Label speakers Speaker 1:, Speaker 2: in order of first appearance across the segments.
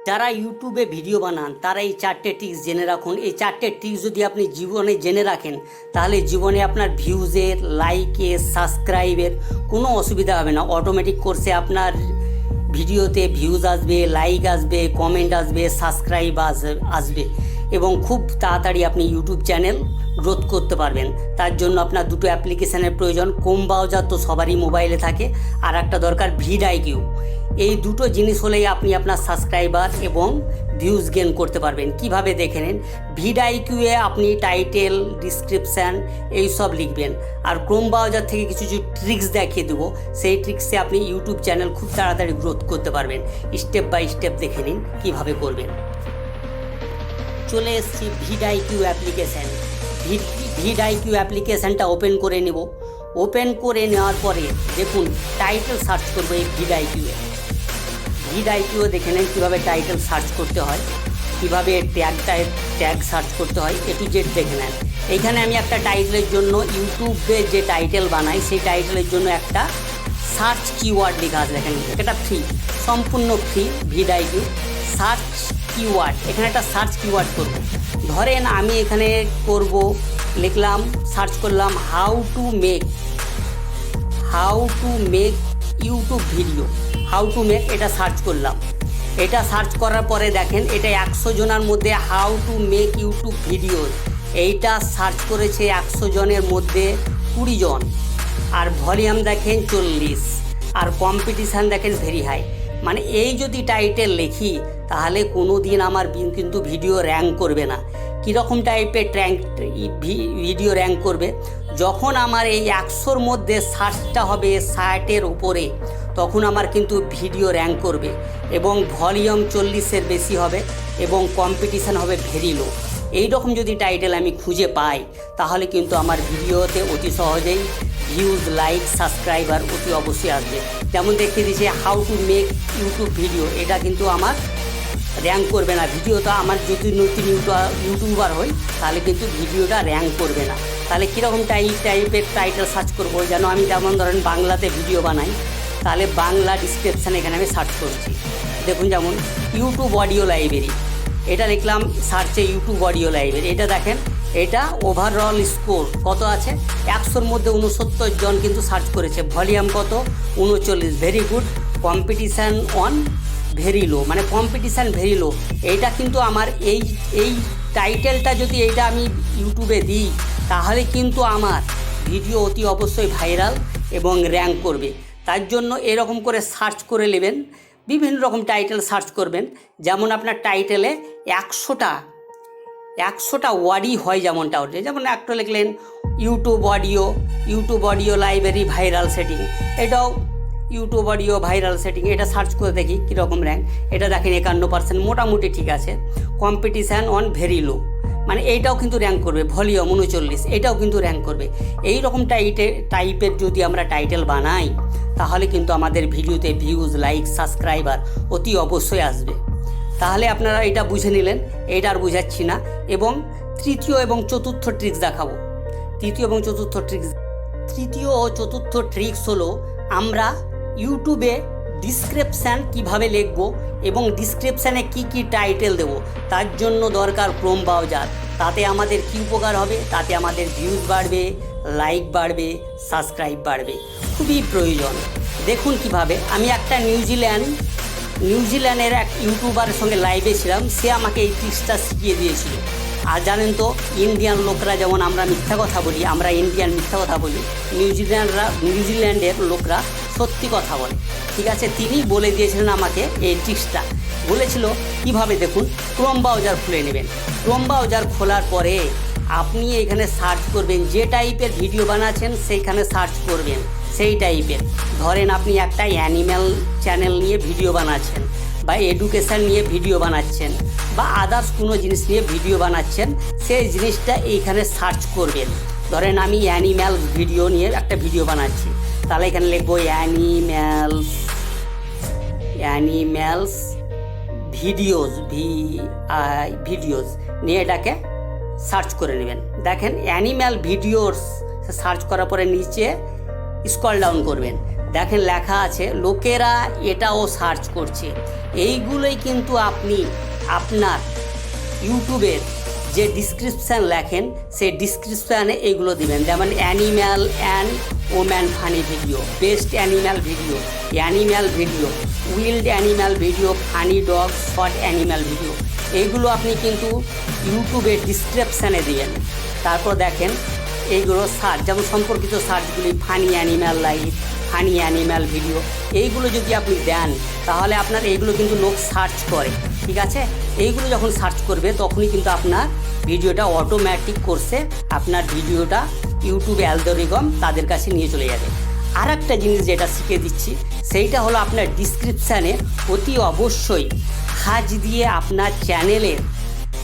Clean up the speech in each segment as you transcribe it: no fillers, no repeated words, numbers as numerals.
Speaker 1: যারা ইউটিউবে ভিডিও বানান তারা এই 4টে ট্রিক্স জেনে রাখুন। এই 4টে ট্রিক্স যদি আপনি জীবনে জেনে রাখেন তাহলে জীবনে আপনার ভিউজের, লাইকের, সাবস্ক্রাইবের কোনো অসুবিধা হবে না। অটোমেটিক কোর্সে আপনার ভিডিওতে ভিউজ আসবে, লাইক আসবে, কমেন্ট আসবে, সাবস্ক্রাইব আসবে এবং খুব তাড়াতাড়ি আপনি ইউটিউব চ্যানেল গ্রোথ করতে পারবেন। তার জন্য আপনার দুটো অ্যাপ্লিকেশানের প্রয়োজন। ক্রোম ব্রাউজার তো সবারই মোবাইলে থাকে, আর একটা দরকার ভিডআইকিউ। এই দুটো জিনিস হলেই আপনি আপনার সাবস্ক্রাইবার এবং ভিউজ গেন করতে পারবেন। কিভাবে দেখে নিন। ভিডআইকিউয়ে আপনি টাইটেল, ডিসক্রিপশান এইসব লিখবেন, আর ক্রোম ব্রাউজার থেকে কিছু কিছু ট্রিক্স দেখিয়ে দেবো। সেই ট্রিক্সে আপনি ইউটিউব চ্যানেল খুব তাড়াতাড়ি গ্রোথ করতে পারবেন। স্টেপ বাই স্টেপ দেখে নিন কীভাবে করবেন। চলে এসেছি ভিডআইকিউ অ্যাপ্লিকেশান। ভিডআইকিউ অ্যাপ্লিকেশানটা ওপেন করে নেব। ওপেন করে নেওয়ার পরে দেখুন টাইটেল সার্চ করবো এই ভিডআইকিউ দেখে নেন কীভাবে টাইটেল সার্চ করতে হয়, কীভাবে ট্যাগ সার্চ করতে হয়, A to Z দেখে নেন। এইখানে আমি একটা টাইটেলের জন্য ইউটিউবে যে টাইটেল বানাই সেই টাইটেলের জন্য একটা সার্চ কিওয়ার্ড লেখা আছে। দেখেন এটা ফ্রি, সম্পূর্ণ ফ্রি। ভিডআইকিউ সার্চ কিওয়ার্ড, এখানে একটা সার্চ কিওয়ার্ড করব। ধরেন আমি এখানে করব, লিখলাম, সার্চ করলাম how to make YouTube video. এটা সার্চ করলাম। এটা সার্চ করার পরে দেখেন এটা 100 জনের মধ্যে how to make YouTube video এইটা সার্চ করেছে 100 জনের মধ্যে 20 জন, আর ভলিউম দেখেন 40, আর কম্পিটিশান দেখেন ভেরি হাই। মানে এই যদি টাইটেল লিখি তাহলে কোনো দিন আমার কিন্তু ভিডিও র্যাঙ্ক করবে না। কীরকম টাইপের ভিডিও র্যাঙ্ক করবে? যখন আমার এই 100-র মধ্যে সার্চটা হবে 60-এর উপরে, তখন আমার কিন্তু ভিডিও র্যাঙ্ক করবে এবং ভলিউম 40-এর বেশি হবে এবং কম্পিটিশান হবে ভেরি লো। এইরকম যদি টাইটেল আমি খুঁজে পাই তাহলে কিন্তু আমার ভিডিওতে অতি সহজেই ভিউজ, লাইক, সাবস্ক্রাইবার অতি অবশ্যই আসবে। যেমন দেখতে দিচ্ছে how to make YouTube video, এটা কিন্তু আমার র্যাঙ্ক করবে না। ভিডিওটা আমার যদি নতুন ইউটিউবার হই তাহলে কিন্তু ভিডিওটা র্যাঙ্ক করবে না। তাহলে কীরকম টাইপের টাইটেল সার্চ করবো? যেন আমি যেমন ধরেন বাংলাতে ভিডিও বানাই, তাহলে বাংলা ডিসক্রিপশান এখানে আমি সার্চ করছি। দেখুন যেমন ইউটিউব অডিও লাইব্রেরি, এটা লিখলাম সার্চে ইউটিউব অডিও লাইব্রেরি। এটা দেখেন এটা ওভারঅল স্কোর কত আছে? 100-র মধ্যে 69 জন কিন্তু সার্চ করেছে। ভলিউম কত? 39, very good. Competition on very low, মানে কম্পিটিশান ভেরি লো। এইটা কিন্তু আমার এই টাইটেলটা যদি এইটা আমি ইউটিউবে দিই তাহলে কিন্তু আমার ভিডিও অতি অবশ্যই ভাইরাল এবং র্যাঙ্ক করবে। তার জন্য এরকম করে সার্চ করে নেবেন, বিভিন্ন রকম টাইটেল সার্চ করবেন। যেমন আপনার টাইটেলে 100টা ওয়ার্ডই হয়, যেমনটা ওঠে। যেমন একটা লিখলেন YouTube audio library viral setting, এটাও ইউটিউব অডিও ভাইরাল সেটিং। এটা সার্চ করে দেখি কীরকম র্যাঙ্ক। এটা দেখেন 51%, মোটামুটি ঠিক আছে। কম্পিটিশান অন ভেরি লো, মানে এইটাও কিন্তু র্যাঙ্ক করবে। ভলিউম 39, এটাও কিন্তু র্যাঙ্ক করবে। এই রকম টাইপের যদি আমরা টাইটেল বানাই তাহলে কিন্তু আমাদের ভিডিওতে ভিউজ, লাইক, সাবস্ক্রাইবার অতি অবশ্যই আসবে। তাহলে আপনারা এটা বুঝে নিলেন, এটা আর বুঝাচ্ছি না। এবং তৃতীয় এবং চতুর্থ ট্রিক্স দেখাবো। তৃতীয় ও চতুর্থ ট্রিক্স হলো আমরা ইউটিউবে ডিসক্রিপশান কিভাবে লিখব এবং ডিসক্রিপশানে কি টাইটেল দেব, তার জন্য দরকার ক্রোম ব্রাউজার। তাতে আমাদের কী উপকার হবে? তাতে আমাদের ভিউজ বাড়বে, লাইক বাড়বে, সাবস্ক্রাইব বাড়বে, খুবই প্রয়োজন। দেখুন কিভাবে। আমি একটা নিউজিল্যান্ডের এক ইউটিউবারের সঙ্গে লাইভে ছিলাম, সে আমাকে এই ট্রিক্সটা শিখিয়ে দিয়েছিল। আর জানেন তো ইন্ডিয়ান লোকরা যেমন আমরা মিথ্যা কথা বলি, আমরা ইন্ডিয়ান মিথ্যা কথা বলি, নিউজিল্যান্ডের লোকরা সত্যি কথা বলে। ঠিক আছে, তিনি বলে দিয়েছিলেন আমাকে এই ট্রিক্সটা। বলেছিল কীভাবে? দেখুন, ক্রোম ব্রাউজার খুলে নেবেন। ক্রোম ব্রাউজার খোলার পরে আপনি এখানে সার্চ করবেন, যে টাইপের ভিডিও বানাচ্ছেন সেইখানে সার্চ করবেন সেই টাইপের। ধরেন আপনি একটা অ্যানিম্যাল চ্যানেল নিয়ে ভিডিও বানাচ্ছেন, বা এডুকেশান নিয়ে ভিডিও বানাচ্ছেন, বা আদার্স কোনো জিনিস নিয়ে ভিডিও বানাচ্ছেন, সেই জিনিসটা এইখানে সার্চ করবেন। ধরেন আমি অ্যানিম্যাল ভিডিও নিয়ে একটা ভিডিও বানাচ্ছি, তাহলে এখানে লিখবো অ্যানিম্যালস ভিডিওস নিয়ে এটাকে সার্চ করে নেবেন। দেখেন অ্যানিম্যাল ভিডিওস সার্চ করার পরে নিচে স্ক্রল ডাউন করবেন, দেখেন লেখা আছে লোকেরা এটাও সার্চ করছে। এইগুলোই কিন্তু আপনি আপনার ইউটিউবের যে ডিসক্রিপশান লেখেন সেই ডিসক্রিপশানে এইগুলো দিবেন, যেমন animal and woman funny video, best animal video, animal video, wild animal video, funny dog, short animal video. এইগুলো আপনি কিন্তু ইউটিউবের ডিসক্রিপশানে দিবেন। তারপর দেখেন এইগুলো সার্চ, যেমন সম্পর্কিত সার্চগুলি funny animal life, funny animal video, এইগুলো যদি আপনি দেন তাহলে আপনার এইগুলো কিন্তু লোক সার্চ করে। ঠিক আছে, এইগুলো যখন সার্চ করবে তখনই কিন্তু আপনার ভিডিওটা অটোমেটিক কোর্সে আপনার ভিডিওটা ইউটিউব অ্যালগরিদম তাদের কাছে নিয়ে চলে যাবে। আর একটা জিনিস যেটা শিখে দিচ্ছি সেইটা হলো আপনার ডিসক্রিপশানে অতি অবশ্যই হাজ দিয়ে আপনার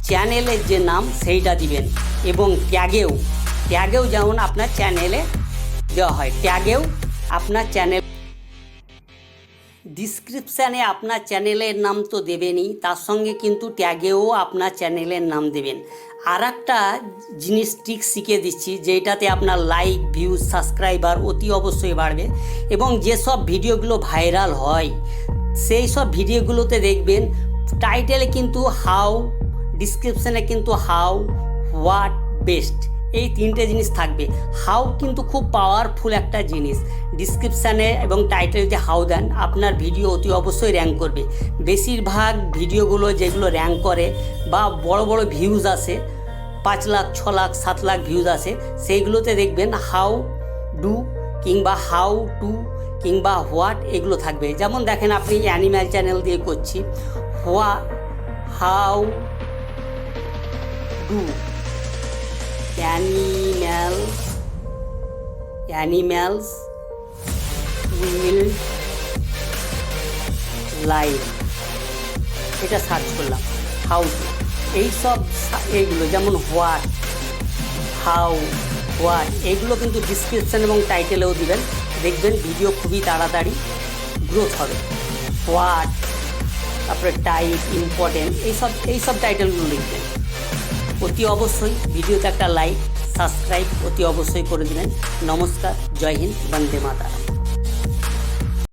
Speaker 1: চ্যানেলের যে নাম সেইটা দিবেন, এবং ট্যাগেও যেমন আপনার চ্যানেলে দেওয়া হয়, ট্যাগেও আপনার চ্যানেল ডিসক্রিপশানে আপনার চ্যানেলের নাম তো দেবেনই, তার সঙ্গে কিন্তু ট্যাগেও আপনার চ্যানেলের নাম দেবেন। আর একটা জিনিস ট্রিক শিখে দিচ্ছি যেটাতে আপনার লাইক, ভিউজ, সাবস্ক্রাইবার অতি অবশ্যই বাড়বে, এবং যেসব ভিডিওগুলো ভাইরাল হয় সেই সব ভিডিওগুলোতে দেখবেন টাইটেলে কিন্তু হাউ, ডিসক্রিপশানে কিন্তু হাউ, হোয়াট, বেস্ট, এই তিনটে জিনিস থাকবে। হাউ কিন্তু খুব পাওয়ারফুল একটা জিনিস। ডিসক্রিপশানে এবং টাইটেল যে হাউ দেন আপনার ভিডিও অতি অবশ্যই র্যাঙ্ক করবে। বেশিরভাগ ভিডিওগুলো যেগুলো র্যাঙ্ক করে বা বড় বড় ভিউজ আসে, 5 লাখ, 6 লাখ, 7 লাখ ভিউজ আসে, সেইগুলোতে দেখবেন হাউ ডু কিংবা হাউ টু কিংবা হোয়াট এগুলো থাকবে। যেমন দেখেন আপনি অ্যানিম্যাল চ্যানেল দিয়ে করছি, how do animals will live, এটা সার্চ করলাম হাউ টু, এইগুলো যেমন হোয়াট, হাউ, হোয়াট, এগুলো কিন্তু ডিসক্রিপশান এবং টাইটেলেও দিবেন, দেখবেন ভিডিও খুবই তাড়াতাড়ি গ্রোথ হবে। হোয়াট, তারপরে টাইপ, ইম্পর্টেন্ট, এইসব টাইটেলগুলো লিখবেন। অতি অবশ্যই ভিডিওতে একটা লাইক, সাবস্ক্রাইব অতি অবশ্যই করে দেবেন। নমস্কার, জয় হিন্দ, বন্দে মাতরম।